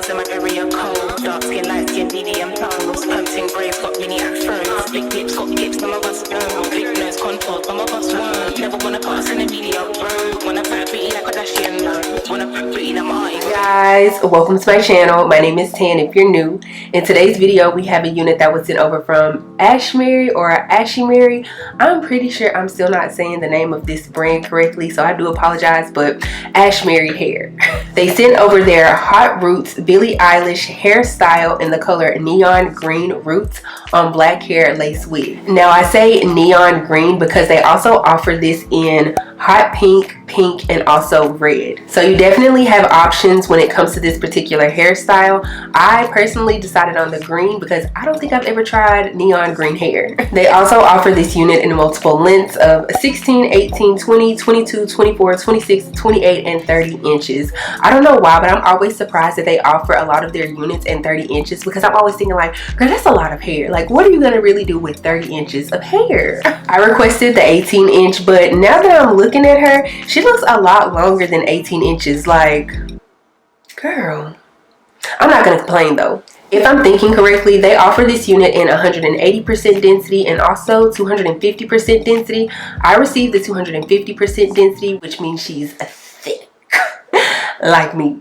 in my area cold. Dark skin, light skin, medium tones. Pumping braids, got mini afros. Big lips, got lips, some of us don't. Big nose, contours, some of us won't. Never wanna pass in a medium road. Wanna fat pretty like a Kardashian, no. Wanna fat pretty like my guys, welcome to my channel. My name is Tan if you're new. In today's video, we have a unit that was sent over from Ashimary or Ashimary. I'm pretty sure I'm still not saying the name of this brand correctly, so I do apologize, but Ashimary Hair. They sent over their Hot Roots Billie Eilish hairstyle in the color neon green roots on black hair lace wig. Now I say neon green because they also offer this in hot pink, pink, and also red. So you definitely have options when it comes to this particular hairstyle. I personally decided on the green because I don't think I've ever tried neon green hair. They also offer this unit in multiple lengths of 16, 18, 20, 22, 24, 26, 28, and 30 inches. I don't know why, but I'm always surprised that they offer a lot of their units in 30 inches because I'm always thinking like, girl, that's a lot of hair. Like, what are you gonna really do with 30 inches of hair? I requested the 18 inch, but now that I'm looking at her, she looks a lot longer than 18 inches. Like, girl, I'm not gonna complain though. If I'm thinking correctly, they offer this unit in 180% density and also 250% density. I received the 250% density, which means she's thick like me.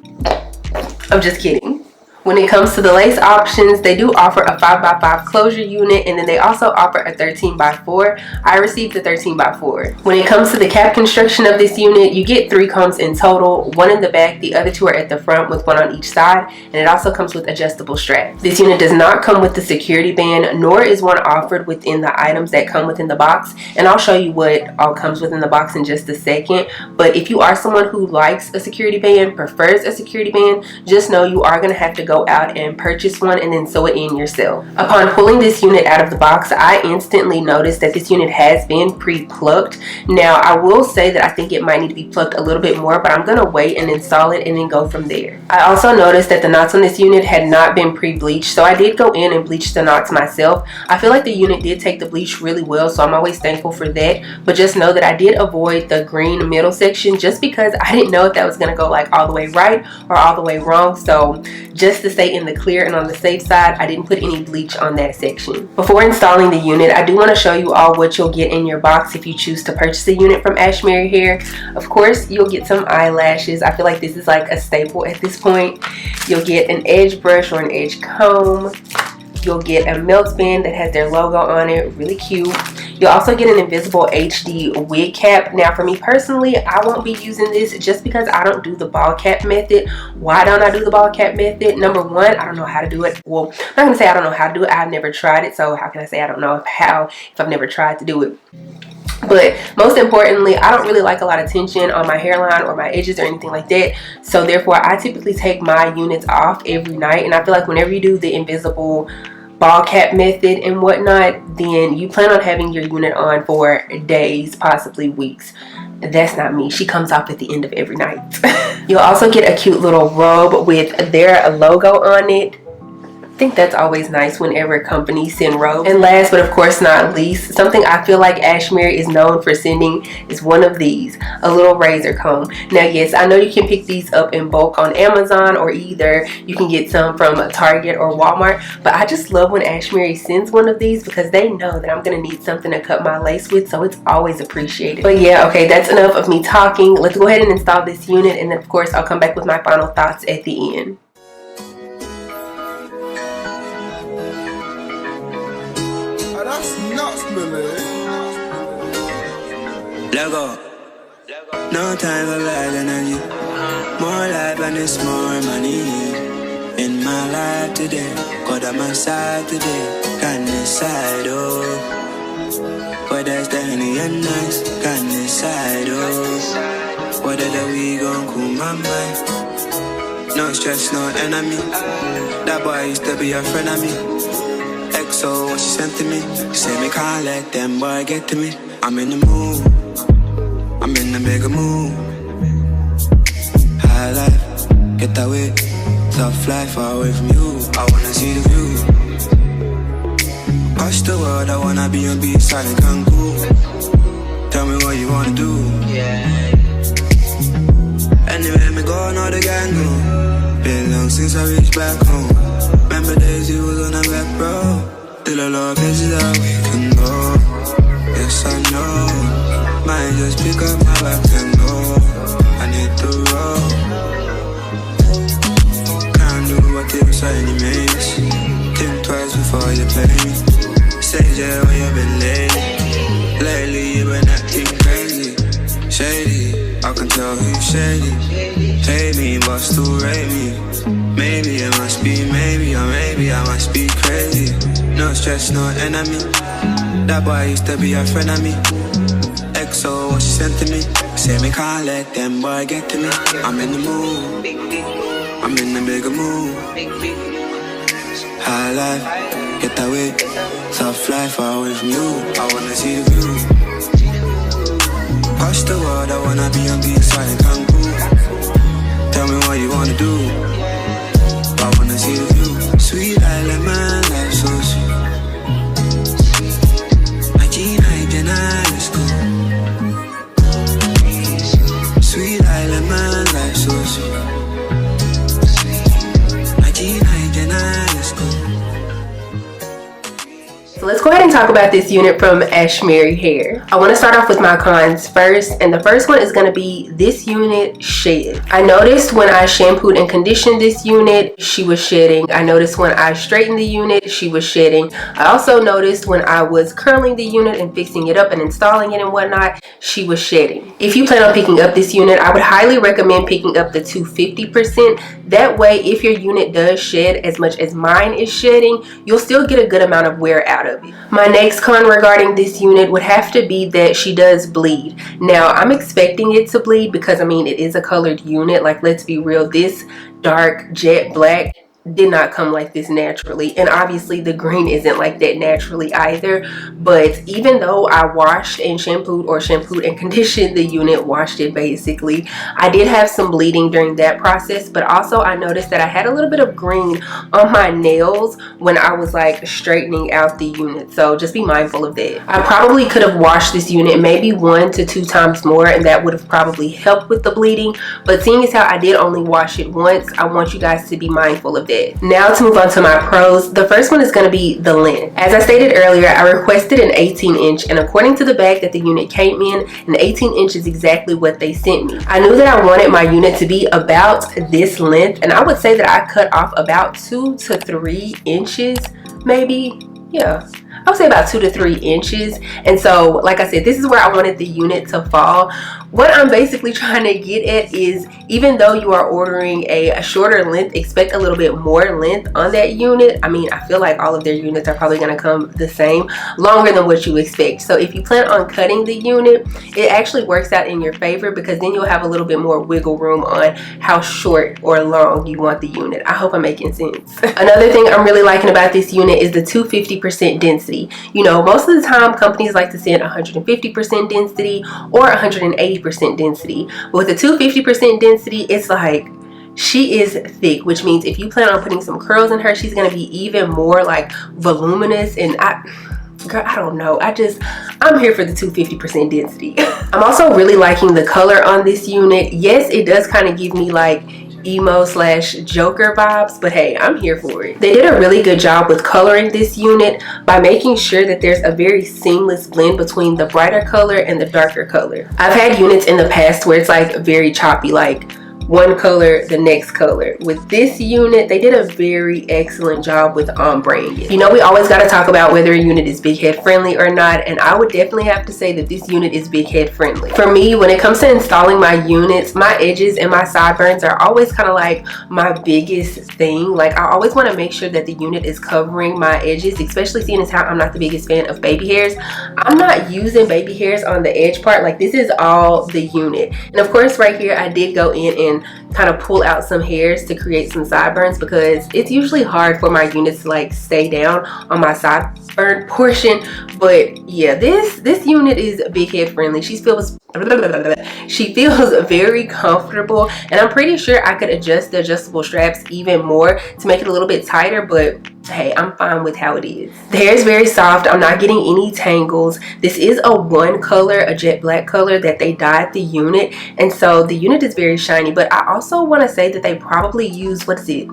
I'm just kidding. When it comes to the lace options, they do offer a 5x5 closure unit, and then they also offer a 13x4. I received the 13x4. When it comes to the cap construction of this unit, you get 3 combs in total, one in the back, the other 2 are at the front with one on each side, and it also comes with adjustable straps. This unit does not come with the security band, nor is one offered within the items that come within the box, and I'll show you what all comes within the box in just a second. But if you are someone who likes a security band, prefers a security band, just know you are going to have to go out and purchase one and then sew it in yourself. Upon pulling this unit out of the box, I instantly noticed that this unit has been pre-plucked. Now I will say that I think it might need to be plucked a little bit more, but I'm gonna wait and install it and then go from there. I also noticed that the knots on this unit had not been pre-bleached, so I did go in and bleach the knots myself. I feel like the unit did take the bleach really well, so I'm always thankful for that. But just know that I did avoid the green middle section just because I didn't know if that was gonna go like all the way right or all the way wrong. So just to stay in the clear and on the safe side, I didn't put any bleach on that section. Before installing the unit, I do want to show you all what you'll get in your box if you choose to purchase a unit from Ashimary Hair. Of course, you'll get some eyelashes. I feel like this is like a staple at this point. You'll get an edge brush or an edge comb. You'll get a melt band that has their logo on it, really cute. You'll also get an invisible HD wig cap. Now for me personally, I won't be using this just because I don't do the ball cap method. Why don't I do the ball cap method? Number one, I don't know how to do it. Well, I'm not gonna say I don't know how to do it. I've never tried it, so how can I say I don't know if I've never tried to do it? But most importantly, I don't really like a lot of tension on my hairline or my edges or anything like that. So therefore, I typically take my units off every night. And I feel like whenever you do the invisible ball cap method and whatnot, then you plan on having your unit on for days, possibly weeks. That's not me. She comes off at the end of every night. You'll also get a cute little robe with their logo on it. I think that's always nice whenever companies send robes. And last but of course not least, something I feel like Ashimary is known for sending is one of these, a little razor comb. Now yes, I know you can pick these up in bulk on Amazon, or either you can get some from Target or Walmart, but I just love when Ashimary sends one of these because they know that I'm gonna need something to cut my lace with, so it's always appreciated. But yeah, okay, that's enough of me talking. Let's go ahead and install this unit, and then of course I'll come back with my final thoughts at the end. That's nuts, Billie. Let go. No time for bad energy. More life and it's more money. In my life today, God on my side today. Can't decide, oh. Whether it's the honey and nice, can't decide, oh. Whether the we gon' cool my mind. No stress, no enemy. That boy used to be a friend of me. So what she sent to me, she said me can't let them boy get to me. I'm in the mood, I'm in the bigger mood. High life, get away. Tough life, far away from you. I wanna see the view. Watch the world, I wanna be on beachside in Cancun. Tell me what you wanna do. Yeah. Anywhere me go, know the gang go. Been long long since I reached back home. Remember days you was on a back row. Still a lot of places that we can go. Yes, I know. Might just pick up my bags and go. I need to roll. Can't do what tips or any mates. Think twice before you play me. Say yeah, where you been lately you been acting crazy. Shady, I can tell who's shady. Hate me, but still rate me. Maybe it must be, maybe I must be crazy. No stress, no enemy. That boy used to be a friend of me. XO, what she sent to me. Say me can't let them boy get to me. I'm in the mood, I'm in the bigger mood. High life, get away. Soft life, far away from you. I wanna see the view. Watch the world, I wanna be on beach side in Cancun. Tell me what you wanna do. I wanna see the view. Sweet island man, life so sweet. Regina, let's go. Sweet island man, life so sweet. Regina, let's go. So let's go ahead and talk about this unit from Ashimary Hair. I want to start off with my cons first, and the first one is going to be this unit shed. I noticed when I shampooed and conditioned this unit, she was shedding. I noticed when I straightened the unit, she was shedding. I also noticed when I was curling the unit and fixing it up and installing it and whatnot, she was shedding. If you plan on picking up this unit, I would highly recommend picking up the 250%. That way, if your unit does shed as much as mine is shedding, you'll still get a good amount of wear out of it. My next con regarding this unit would have to be that she does bleed. Now, I'm expecting it to bleed because, I mean, it is a colored unit. Like, let's be real, this dark jet black did not come like this naturally, and obviously the green isn't like that naturally either. But even though I washed and shampooed and conditioned the unit, washed it basically, I did have some bleeding during that process. But also I noticed that I had a little bit of green on my nails when I was like straightening out the unit, so just be mindful of that. I probably could have washed this unit maybe 1 to 2 times more, and that would have probably helped with the bleeding. But seeing as how I did only wash it once, I want you guys to be mindful of that. Now to move on to my pros, the first one is going to be the length. As I stated earlier, I requested an 18-inch, and according to the bag that the unit came in, an 18-inch is exactly what they sent me. I knew that I wanted my unit to be about this length, and I would say that I cut off about 2 to 3 inches, maybe. Yeah, I would say about 2 to 3 inches. And so, like I said, this is where I wanted the unit to fall. What I'm basically trying to get at is, even though you are ordering a shorter length, expect a little bit more length on that unit. I mean, I feel like all of their units are probably going to come the same, longer than what you expect. So if you plan on cutting the unit, it actually works out in your favor, because then you'll have a little bit more wiggle room on how short or long you want the unit. I hope I'm making sense. Another thing I'm really liking about this unit is the 250% density. You know, most of the time companies like to send 150% density or 180% density. But with the 250% density, it's like, she is thick, which means if you plan on putting some curls in her, she's going to be even more like voluminous. And girl, I don't know, I'm here for the 250% density. I'm also really liking the color on this unit. Yes, it does kind of give me like emo/Joker vibes, but hey, I'm here for it. They did a really good job with coloring this unit by making sure that there's a very seamless blend between the brighter color and the darker color. I've had units in the past where it's like very choppy, like one color, the next color. With this unit, they did a very excellent job with ombreing it. You know, we always got to talk about whether a unit is big head friendly or not, and I would definitely have to say that this unit is big head friendly. For me, when it comes to installing my units, my edges and my sideburns are always kind of like my biggest thing. Like, I always want to make sure that the unit is covering my edges, especially seeing as how I'm not the biggest fan of baby hairs. I'm not using baby hairs on the edge part. Like, this is all the unit. And of course, right here, I did go in and kind of pull out some hairs to create some sideburns, because it's usually hard for my units to like stay down on my sideburn portion. But yeah, this unit is big head friendly. She feels very comfortable, and I'm pretty sure I could adjust the adjustable straps even more to make it a little bit tighter, but hey, I'm fine with how it is. The hair is very soft. I'm not getting any tangles. This is a one color, a jet black color that they dyed the unit, and so the unit is very shiny. But I also want to say that they probably use, what is it,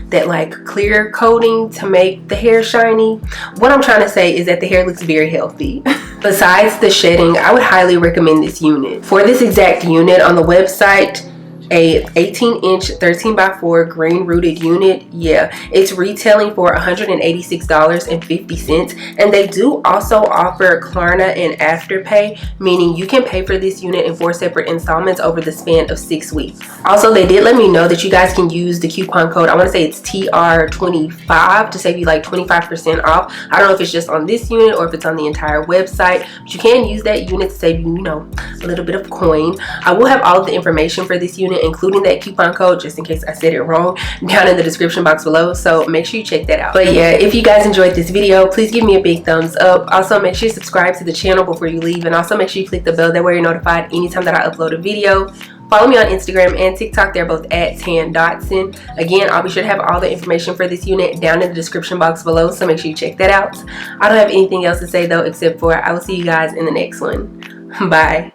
that like clear coating to make the hair shiny. What I'm trying to say is that the hair looks very healthy. Besides the shedding, I would highly recommend this unit. For this exact unit on the website, a 18-inch 13x4 green rooted unit, yeah, it's retailing for $186.50, and they do also offer Klarna and Afterpay, meaning you can pay for this unit in 4 separate installments over the span of 6 weeks. Also, they did let me know that you guys can use the coupon code, I want to say it's TR25, to save you like 25% off. I don't know if it's just on this unit or if it's on the entire website, but you can use that unit to save you, you know, a little bit of coin. I will have all of the information for this unit, including that coupon code, just in case I said it wrong, down in the description box below, so make sure you check that out. But yeah, if you guys enjoyed this video, please give me a big thumbs up. Also, make sure you subscribe to the channel before you leave, and also make sure you click the bell, that way you're notified anytime that I upload a video. Follow me on Instagram and TikTok. They're both at Dotson. Again, I'll be sure to have all the information for this unit down in the description box below, so make sure you check that out. I don't have anything else to say though, except for I will see you guys in the next one. Bye.